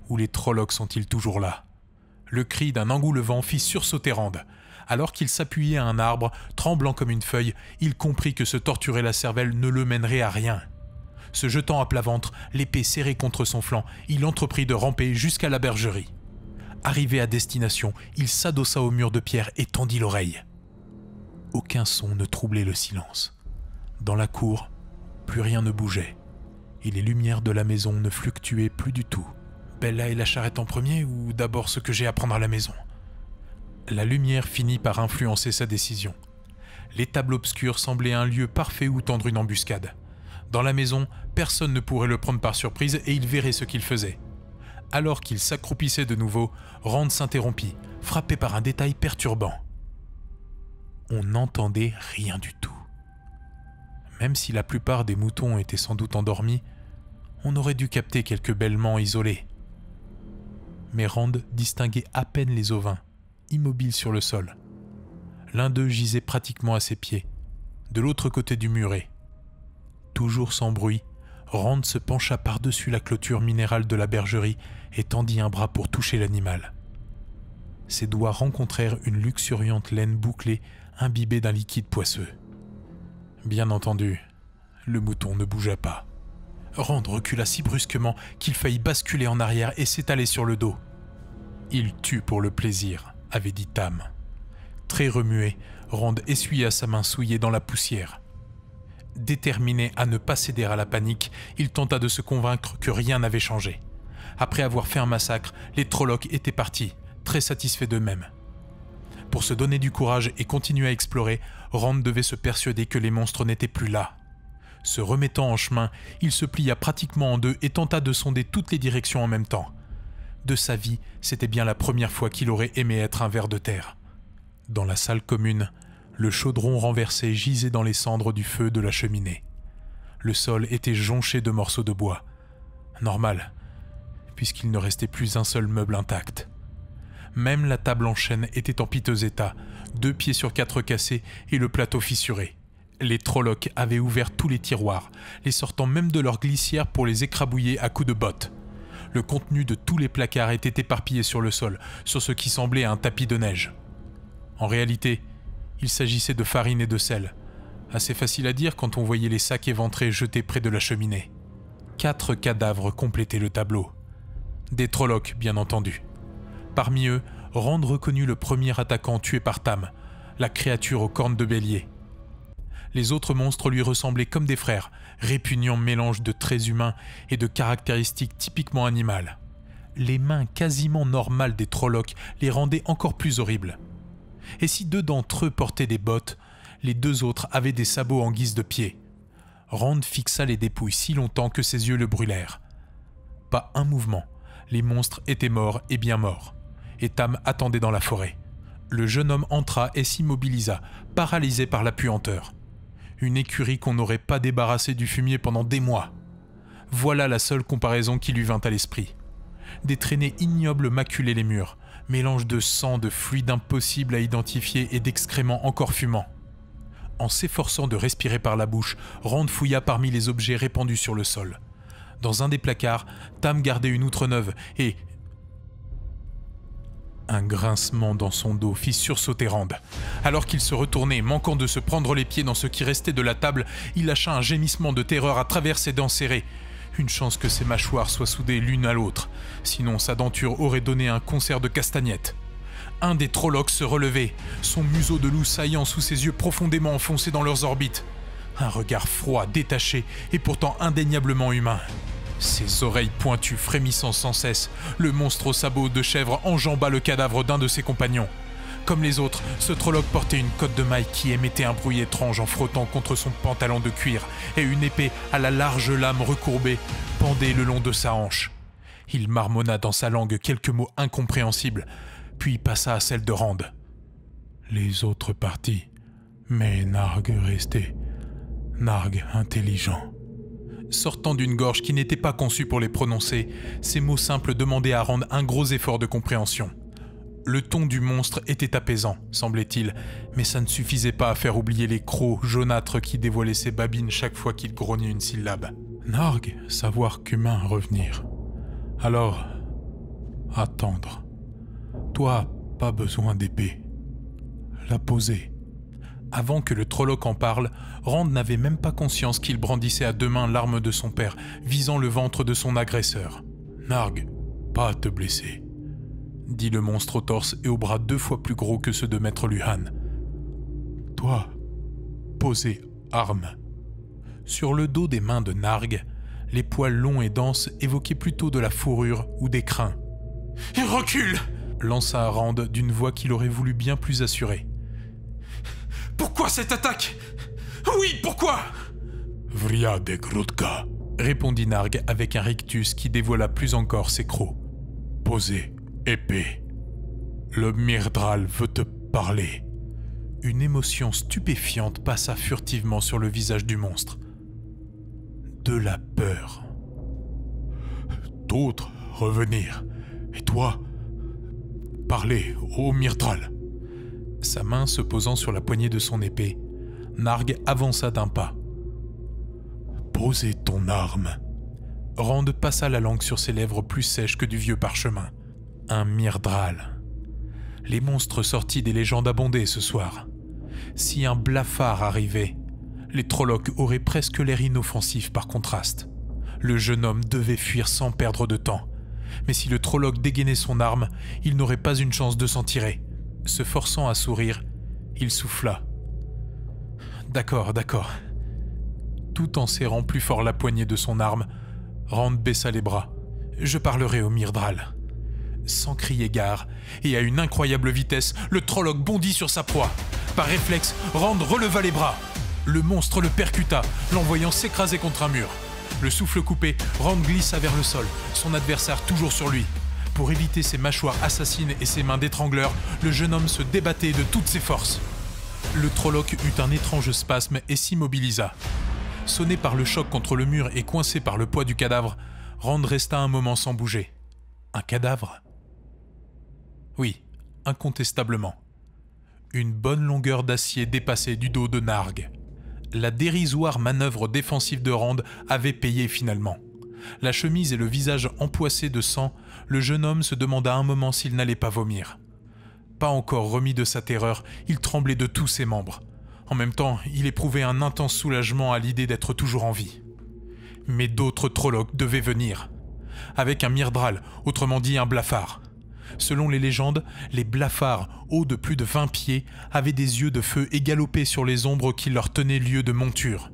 Ou les Trollocs sont-ils toujours là? Le cri d'un engoulevent fit sursauter Rand. Alors qu'il s'appuyait à un arbre, tremblant comme une feuille, il comprit que se torturer la cervelle ne le mènerait à rien. Se jetant à plat ventre, l'épée serrée contre son flanc, il entreprit de ramper jusqu'à la bergerie. Arrivé à destination, il s'adossa au mur de pierre et tendit l'oreille. Aucun son ne troublait le silence. Dans la cour, plus rien ne bougeait, et les lumières de la maison ne fluctuaient plus du tout. Bella et la charrette en premier, ou d'abord ce que j'ai à prendre à la maison? La lumière finit par influencer sa décision. L'étable obscure semblait un lieu parfait où tendre une embuscade. Dans la maison, personne ne pourrait le prendre par surprise et il verrait ce qu'il faisait. Alors qu'il s'accroupissait de nouveau, Rand s'interrompit, frappé par un détail perturbant. On n'entendait rien du tout. Même si la plupart des moutons étaient sans doute endormis, on aurait dû capter quelques bêlements isolés. Mais Rand distinguait à peine les ovins, immobiles sur le sol. L'un d'eux gisait pratiquement à ses pieds, de l'autre côté du muret. Toujours sans bruit, Rand se pencha par-dessus la clôture minérale de la bergerie et tendit un bras pour toucher l'animal. Ses doigts rencontrèrent une luxuriante laine bouclée imbibée d'un liquide poisseux. Bien entendu, le mouton ne bougea pas. Rand recula si brusquement qu'il faillit basculer en arrière et s'étaler sur le dos. « Il tue pour le plaisir », avait dit Tam. Très remué, Rand essuya sa main souillée dans la poussière. Déterminé à ne pas céder à la panique, il tenta de se convaincre que rien n'avait changé. Après avoir fait un massacre, les Trollocs étaient partis, très satisfaits d'eux-mêmes. Pour se donner du courage et continuer à explorer, Rand devait se persuader que les monstres n'étaient plus là. Se remettant en chemin, il se plia pratiquement en deux et tenta de sonder toutes les directions en même temps. De sa vie, c'était bien la première fois qu'il aurait aimé être un ver de terre. Dans la salle commune, le chaudron renversé gisait dans les cendres du feu de la cheminée. Le sol était jonché de morceaux de bois. Normal, puisqu'il ne restait plus un seul meuble intact. Même la table en chêne était en piteux état, 2 pieds sur 4 cassés et le plateau fissuré. Les Trollocs avaient ouvert tous les tiroirs, les sortant même de leurs glissières pour les écrabouiller à coups de bottes. Le contenu de tous les placards était éparpillé sur le sol, sur ce qui semblait un tapis de neige. En réalité, il s'agissait de farine et de sel. Assez facile à dire quand on voyait les sacs éventrés jetés près de la cheminée. 4 cadavres complétaient le tableau. Des Trollocs, bien entendu. Parmi eux, Rand reconnut le premier attaquant tué par Tam, la créature aux cornes de bélier. Les autres monstres lui ressemblaient comme des frères, répugnant mélange de traits humains et de caractéristiques typiquement animales. Les mains quasiment normales des Trollocs les rendaient encore plus horribles. Et si 2 d'entre eux portaient des bottes, les 2 autres avaient des sabots en guise de pieds. Rand fixa les dépouilles si longtemps que ses yeux le brûlèrent. Pas un mouvement, les monstres étaient morts et bien morts. Et Tam attendait dans la forêt. Le jeune homme entra et s'immobilisa, paralysé par la puanteur. Une écurie qu'on n'aurait pas débarrassée du fumier pendant des mois. Voilà la seule comparaison qui lui vint à l'esprit. Des traînées ignobles maculaient les murs, mélange de sang, de fluide impossible à identifier et d'excréments encore fumants. En s'efforçant de respirer par la bouche, Rand fouilla parmi les objets répandus sur le sol. Dans un des placards, Tam gardait une outre neuve et... Un grincement dans son dos fit sursauter Rand. Alors qu'il se retournait, manquant de se prendre les pieds dans ce qui restait de la table, il lâcha un gémissement de terreur à travers ses dents serrées. Une chance que ses mâchoires soient soudées l'une à l'autre, sinon sa denture aurait donné un concert de castagnettes. Un des Trollocs se relevait, son museau de loup saillant sous ses yeux profondément enfoncés dans leurs orbites. Un regard froid, détaché et pourtant indéniablement humain. Ses oreilles pointues frémissant sans cesse, le monstre aux sabots de chèvre enjamba le cadavre d'un de ses compagnons. Comme les autres, ce Trolloc portait une cotte de maille qui émettait un bruit étrange en frottant contre son pantalon de cuir, et une épée à la large lame recourbée pendait le long de sa hanche. Il marmonna dans sa langue quelques mots incompréhensibles, puis passa à celle de Rand. Les autres partis, mais Narg restait. Narg intelligent. Sortant d'une gorge qui n'était pas conçue pour les prononcer, ces mots simples demandaient à Rand un gros effort de compréhension. Le ton du monstre était apaisant, semblait-il, mais ça ne suffisait pas à faire oublier les crocs jaunâtres qui dévoilaient ses babines chaque fois qu'il grognait une syllabe. Narg, savoir qu'humain revenir. Alors, attendre. Toi, pas besoin d'épée. La poser. Avant que le Trolloc en parle, Rand n'avait même pas conscience qu'il brandissait à deux mains l'arme de son père, visant le ventre de son agresseur. Narg, pas à te blesser, dit le monstre au torse et aux bras 2 fois plus gros que ceux de Maître Luhan. Toi, posez arme. Sur le dos des mains de Narg, les poils longs et denses évoquaient plutôt de la fourrure ou des crins. « Il recule !» lança Rand d'une voix qu'il aurait voulu bien plus assurée. « Pourquoi cette attaque ? Oui, pourquoi ?» « Vria de Grutka !» répondit Narg avec un rictus qui dévoila plus encore ses crocs. « Posez épée. Le Myrddraal veut te parler. » Une émotion stupéfiante passa furtivement sur le visage du monstre. De la peur. D'autres revenir. Et toi, parler au Myrddraal. Sa main se posant sur la poignée de son épée, Narg avança d'un pas. Posez ton arme. Rand passa la langue sur ses lèvres plus sèches que du vieux parchemin. Un Myrddraal. Les monstres sortis des légendes abondaient ce soir. Si un blafard arrivait, les Trollocs auraient presque l'air inoffensifs par contraste. Le jeune homme devait fuir sans perdre de temps. Mais si le Trolloc dégainait son arme, il n'aurait pas une chance de s'en tirer. Se forçant à sourire, il souffla. « D'accord. » Tout en serrant plus fort la poignée de son arme, Rand baissa les bras. « Je parlerai au Myrddraal. » Sans crier gare, et à une incroyable vitesse, le Trolloc bondit sur sa proie. Par réflexe, Rand releva les bras. Le monstre le percuta, l'envoyant s'écraser contre un mur. Le souffle coupé, Rand glissa vers le sol, son adversaire toujours sur lui. Pour éviter ses mâchoires assassines et ses mains d'étrangleur, le jeune homme se débattait de toutes ses forces. Le Trolloc eut un étrange spasme et s'immobilisa. Sonné par le choc contre le mur et coincé par le poids du cadavre, Rand resta un moment sans bouger. Un cadavre ? Oui, incontestablement. Une bonne longueur d'acier dépassait du dos de Narg. La dérisoire manœuvre défensive de Rand avait payé finalement. La chemise et le visage empoissés de sang, le jeune homme se demanda un moment s'il n'allait pas vomir. Pas encore remis de sa terreur, il tremblait de tous ses membres. En même temps, il éprouvait un intense soulagement à l'idée d'être toujours en vie. Mais d'autres Trollocs devaient venir. Avec un Myrddraal, autrement dit un blafard. Selon les légendes, les blafards, hauts de plus de 20 pieds, avaient des yeux de feu et galopaient sur les ombres qui leur tenaient lieu de monture.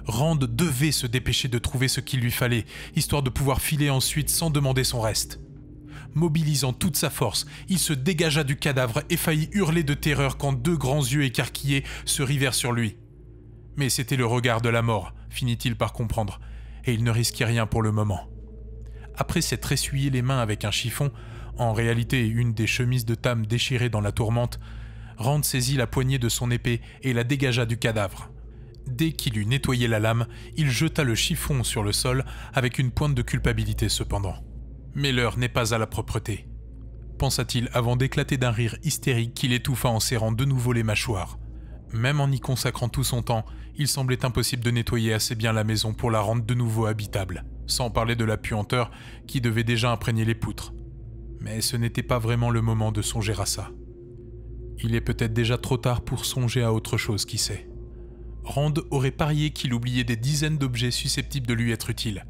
Rand devait se dépêcher de trouver ce qu'il lui fallait, histoire de pouvoir filer ensuite sans demander son reste. Mobilisant toute sa force, il se dégagea du cadavre et faillit hurler de terreur quand 2 grands yeux écarquillés se rivèrent sur lui. Mais c'était le regard de la mort, finit-il par comprendre, et il ne risquait rien pour le moment. Après s'être essuyé les mains avec un chiffon, en réalité une des chemises de Tam déchirées dans la tourmente, Rand saisit la poignée de son épée et la dégagea du cadavre. Dès qu'il eut nettoyé la lame, il jeta le chiffon sur le sol avec une pointe de culpabilité cependant. Mais l'heure n'est pas à la propreté, pensa-t-il avant d'éclater d'un rire hystérique qu'il étouffa en serrant de nouveau les mâchoires. Même en y consacrant tout son temps, il semblait impossible de nettoyer assez bien la maison pour la rendre de nouveau habitable, sans parler de la puanteur qui devait déjà imprégner les poutres. Mais ce n'était pas vraiment le moment de songer à ça. Il est peut-être déjà trop tard pour songer à autre chose, qui sait. Rand aurait parié qu'il oubliait des dizaines d'objets susceptibles de lui être utiles.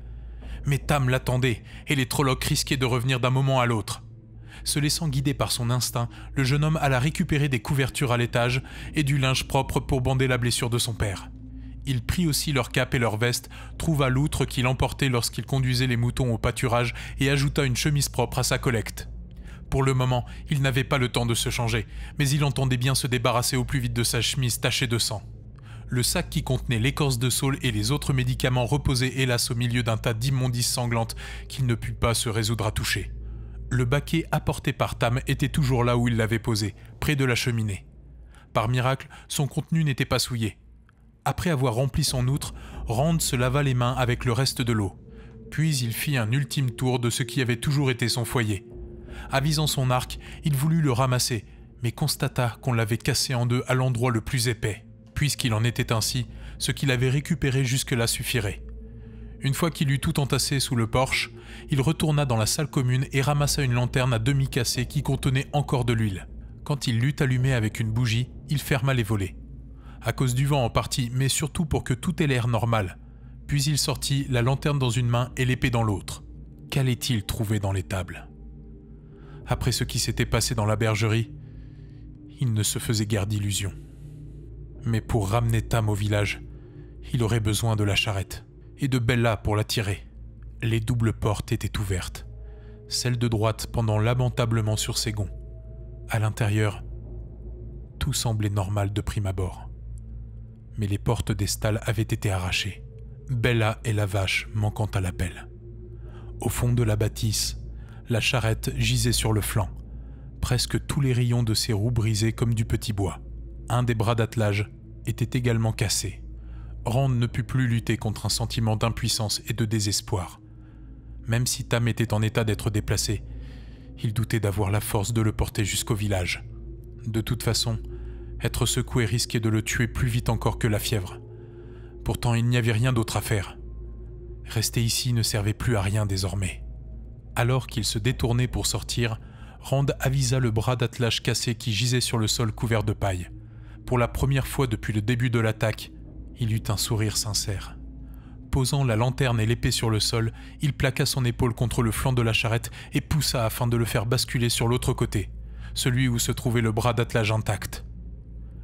Mais Tam l'attendait, et les Trollocs risquaient de revenir d'un moment à l'autre. Se laissant guider par son instinct, le jeune homme alla récupérer des couvertures à l'étage et du linge propre pour bander la blessure de son père. Il prit aussi leur cape et leur veste, trouva l'outre qu'il emportait lorsqu'il conduisait les moutons au pâturage et ajouta une chemise propre à sa collecte. Pour le moment, il n'avait pas le temps de se changer, mais il entendait bien se débarrasser au plus vite de sa chemise tachée de sang. Le sac qui contenait l'écorce de saule et les autres médicaments reposait hélas au milieu d'un tas d'immondices sanglantes qu'il ne put pas se résoudre à toucher. Le baquet apporté par Tam était toujours là où il l'avait posé, près de la cheminée. Par miracle, son contenu n'était pas souillé. Après avoir rempli son outre, Rand se lava les mains avec le reste de l'eau. Puis il fit un ultime tour de ce qui avait toujours été son foyer. Avisant son arc, il voulut le ramasser, mais constata qu'on l'avait cassé en deux à l'endroit le plus épais. Puisqu'il en était ainsi, ce qu'il avait récupéré jusque-là suffirait. Une fois qu'il eut tout entassé sous le porche, il retourna dans la salle commune et ramassa une lanterne à demi cassée qui contenait encore de l'huile. Quand il l'eut allumée avec une bougie, il ferma les volets. À cause du vent en partie, mais surtout pour que tout ait l'air normal. Puis il sortit la lanterne dans une main et l'épée dans l'autre. Qu'allait-il trouver dans l'étable ? Après ce qui s'était passé dans la bergerie, il ne se faisait guère d'illusions. Mais pour ramener Tam au village, il aurait besoin de la charrette, et de Bella pour la tirer. Les doubles portes étaient ouvertes, celle de droite pendant lamentablement sur ses gonds. À l'intérieur, tout semblait normal de prime abord. Mais les portes des stalles avaient été arrachées, Bella et la vache manquant à l'appel. Au fond de la bâtisse, la charrette gisait sur le flanc, presque tous les rayons de ses roues brisés comme du petit bois. Un des bras d'attelage était également cassé. Rand ne put plus lutter contre un sentiment d'impuissance et de désespoir. Même si Tam était en état d'être déplacé, il doutait d'avoir la force de le porter jusqu'au village. De toute façon, être secoué risquait de le tuer plus vite encore que la fièvre. Pourtant, il n'y avait rien d'autre à faire. Rester ici ne servait plus à rien désormais. Alors qu'il se détournait pour sortir, Rand avisa le bras d'attelage cassé qui gisait sur le sol couvert de paille. Pour la première fois depuis le début de l'attaque, il eut un sourire sincère. Posant la lanterne et l'épée sur le sol, il plaqua son épaule contre le flanc de la charrette et poussa afin de le faire basculer sur l'autre côté, celui où se trouvait le bras d'attelage intact.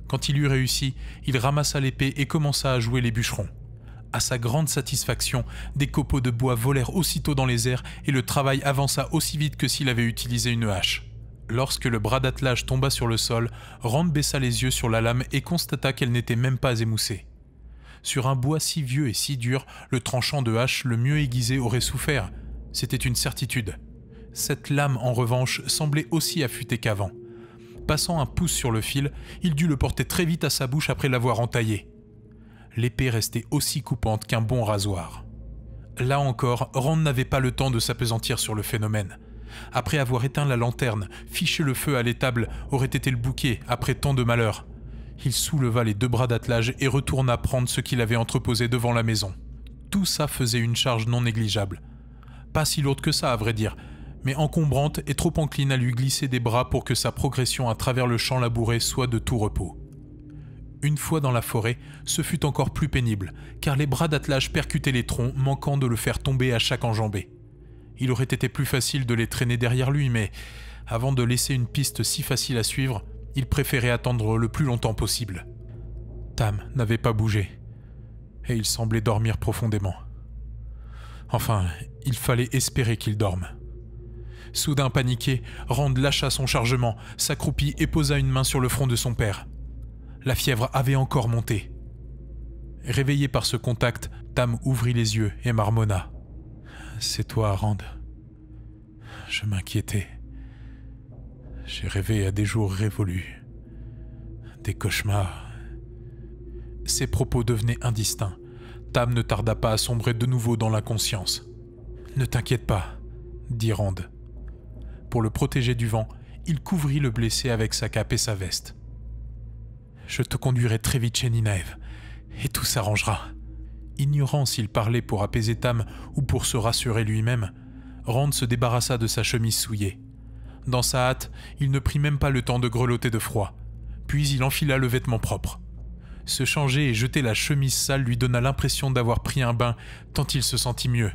Quand il eut réussi, il ramassa l'épée et commença à jouer les bûcherons. À sa grande satisfaction, des copeaux de bois volèrent aussitôt dans les airs et le travail avança aussi vite que s'il avait utilisé une hache. Lorsque le bras d'attelage tomba sur le sol, Rand baissa les yeux sur la lame et constata qu'elle n'était même pas émoussée. Sur un bois si vieux et si dur, le tranchant de hache le mieux aiguisé aurait souffert. C'était une certitude. Cette lame, en revanche, semblait aussi affûtée qu'avant. Passant un pouce sur le fil, il dut le porter très vite à sa bouche après l'avoir entaillé. L'épée restait aussi coupante qu'un bon rasoir. Là encore, Rand n'avait pas le temps de s'appesantir sur le phénomène. Après avoir éteint la lanterne, ficher le feu à l'étable aurait été le bouquet après tant de malheurs. Il souleva les deux bras d'attelage et retourna prendre ce qu'il avait entreposé devant la maison. Tout ça faisait une charge non négligeable. Pas si lourde que ça, à vrai dire, mais encombrante et trop encline à lui glisser des bras pour que sa progression à travers le champ labouré soit de tout repos. Une fois dans la forêt, ce fut encore plus pénible, car les bras d'attelage percutaient les troncs, manquant de le faire tomber à chaque enjambée. Il aurait été plus facile de les traîner derrière lui, mais avant de laisser une piste si facile à suivre, il préférait attendre le plus longtemps possible. Tam n'avait pas bougé, et il semblait dormir profondément. Enfin, il fallait espérer qu'il dorme. Soudain paniqué, Rand lâcha son chargement, s'accroupit et posa une main sur le front de son père. La fièvre avait encore monté. Réveillé par ce contact, Tam ouvrit les yeux et marmonna. « C'est toi, Rand. Je m'inquiétais. J'ai rêvé à des jours révolus. Des cauchemars. » Ses propos devenaient indistincts. Tam ne tarda pas à sombrer de nouveau dans l'inconscience. « Ne t'inquiète pas, » dit Rand. Pour le protéger du vent, il couvrit le blessé avec sa cape et sa veste. « Je te conduirai très vite chez Ninaev, et tout s'arrangera. » Ignorant s'il parlait pour apaiser Tam ou pour se rassurer lui-même, Rand se débarrassa de sa chemise souillée. Dans sa hâte, il ne prit même pas le temps de grelotter de froid. Puis il enfila le vêtement propre. Se changer et jeter la chemise sale lui donna l'impression d'avoir pris un bain tant il se sentit mieux.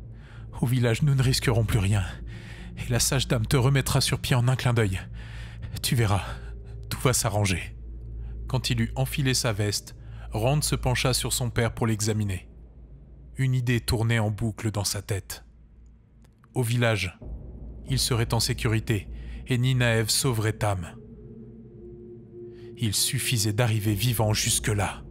« Au village, nous ne risquerons plus rien. Et la sage dame te remettra sur pied en un clin d'œil. Tu verras, tout va s'arranger. » Quand il eut enfilé sa veste, Rand se pencha sur son père pour l'examiner. Une idée tournait en boucle dans sa tête. Au village, il serait en sécurité et Ninaev sauverait Tam. Il suffisait d'arriver vivant jusque-là.